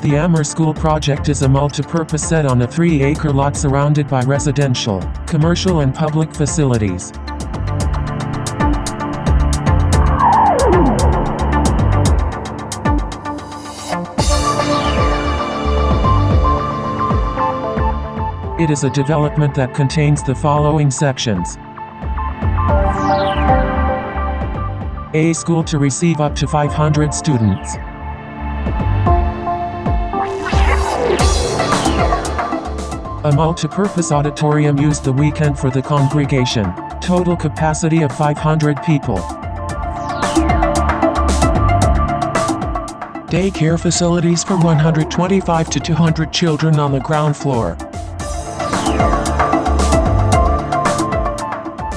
The Amehr School project is a multipurpose set on a 3-acre lot surrounded by residential, commercial and public facilities. It is a development that contains the following sections. A school to receive up to 500 students. A multipurpose auditorium used the weekend for the congregation. Total capacity of 500 people. Daycare facilities for 125 to 200 children on the ground floor.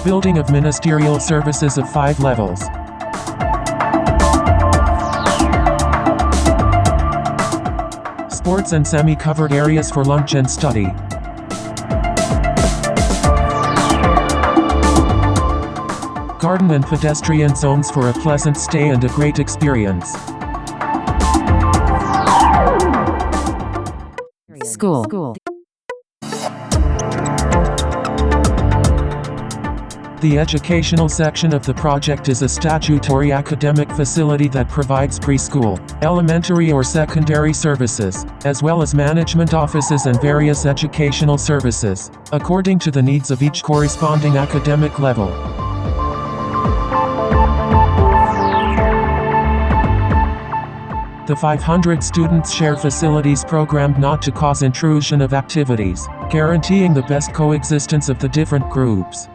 Building of ministerial services of 5 levels. Sports and semi-covered areas for lunch and study. Garden and pedestrian zones for a pleasant stay and a great experience. School. The educational section of the project is a statutory academic facility that provides preschool, elementary or secondary services, as well as management offices and various educational services, according to the needs of each corresponding academic level. The 500 students share facilities programmed not to cause intrusion of activities, guaranteeing the best coexistence of the different groups.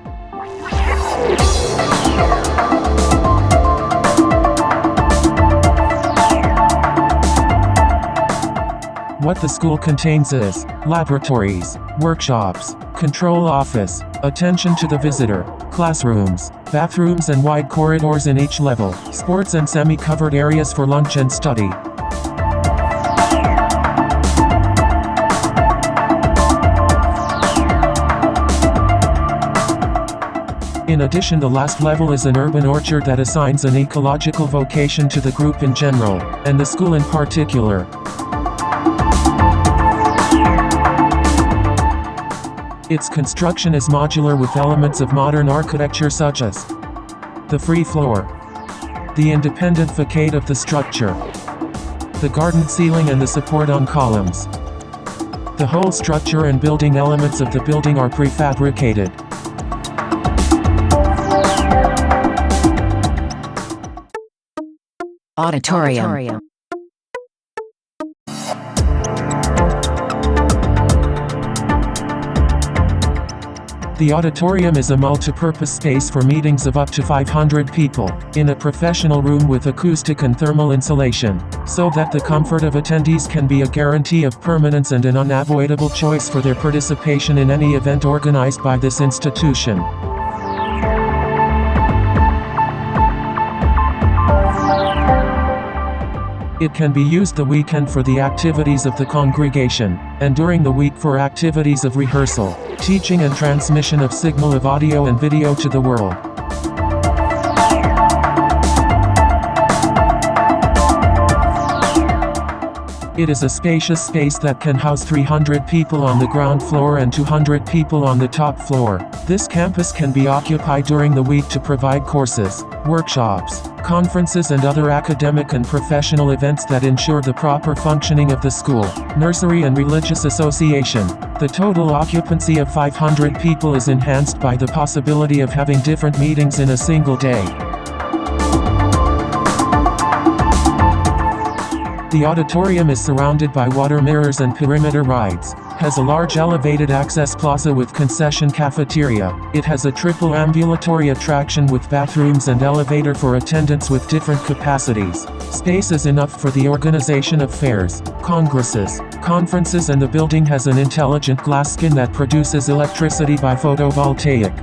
What the school contains is laboratories, workshops, control office, attention to the visitor, classrooms, bathrooms and wide corridors in each level, sports and semi-covered areas for lunch and study. In addition, the last level is an urban orchard that assigns an ecological vocation to the group in general, and the school in particular. Its construction is modular with elements of modern architecture such as the free floor, the independent facade of the structure, the garden ceiling and the support on columns. The whole structure and building elements of the building are prefabricated. Auditorium. The auditorium is a multipurpose space for meetings of up to 500 people, in a professional room with acoustic and thermal insulation, so that the comfort of attendees can be a guarantee of permanence and an unavoidable choice for their participation in any event organized by this institution. It can be used the weekend for the activities of the congregation, and during the week for activities of rehearsal, teaching and transmission of signal of audio and video to the world. It is a spacious space that can house 300 people on the ground floor and 200 people on the top floor. This campus can be occupied during the week to provide courses, workshops, conferences and other academic and professional events that ensure the proper functioning of the school, nursery and religious association. The total occupancy of 500 people is enhanced by the possibility of having different meetings in a single day. The auditorium is surrounded by water mirrors and perimeter rides, has a large elevated access plaza with concession cafeteria. It has a triple ambulatory attraction with bathrooms and elevator for attendants with different capacities. Space is enough for the organization of fairs, congresses, conferences, and the building has an intelligent glass skin that produces electricity by photovoltaic.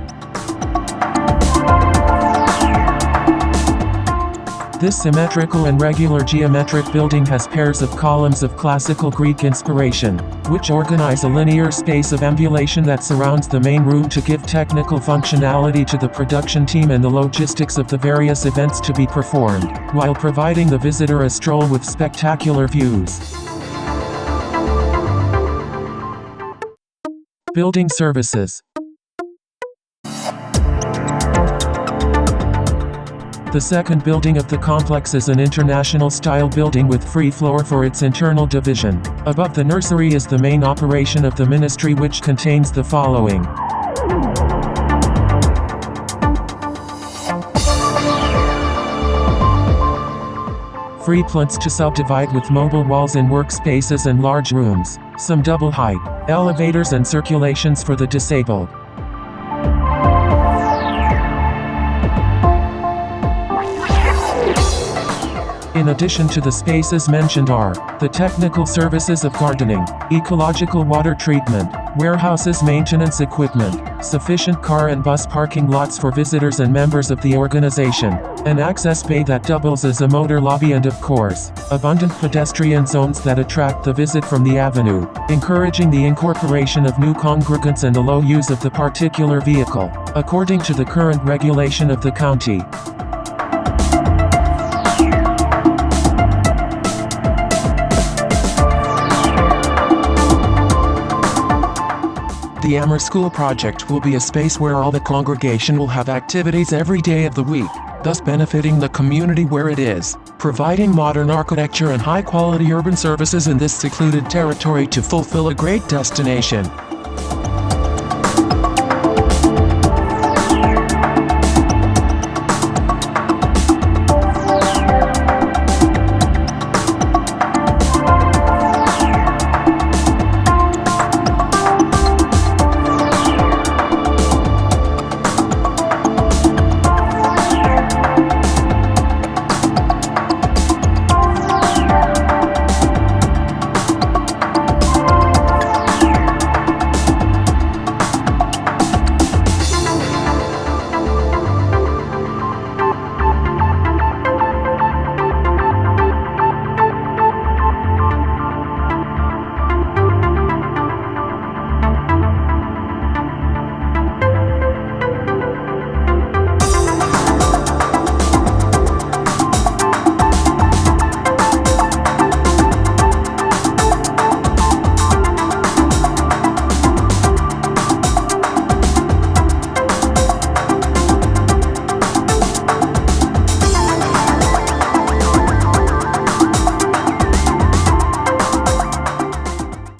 This symmetrical and regular geometric building has pairs of columns of classical Greek inspiration, which organize a linear space of ambulation that surrounds the main room to give technical functionality to the production team and the logistics of the various events to be performed, while providing the visitor a stroll with spectacular views. Building services. The second building of the complex is an international-style building with free floor for its internal division. Above the nursery is the main operation of the ministry, which contains the following. Free plinths to subdivide with mobile walls in workspaces and large rooms. Some double height elevators and circulations for the disabled. In addition to the spaces mentioned are the technical services of gardening, ecological water treatment, warehouses, maintenance equipment, sufficient car and bus parking lots for visitors and members of the organization, an access bay that doubles as a motor lobby, and of course, abundant pedestrian zones that attract the visit from the avenue, encouraging the incorporation of new congregants and the low use of the particular vehicle, according to the current regulation of the county. The Amehr School project will be a space where all the congregation will have activities every day of the week, thus benefiting the community where it is, providing modern architecture and high-quality urban services in this secluded territory to fulfill a great destination.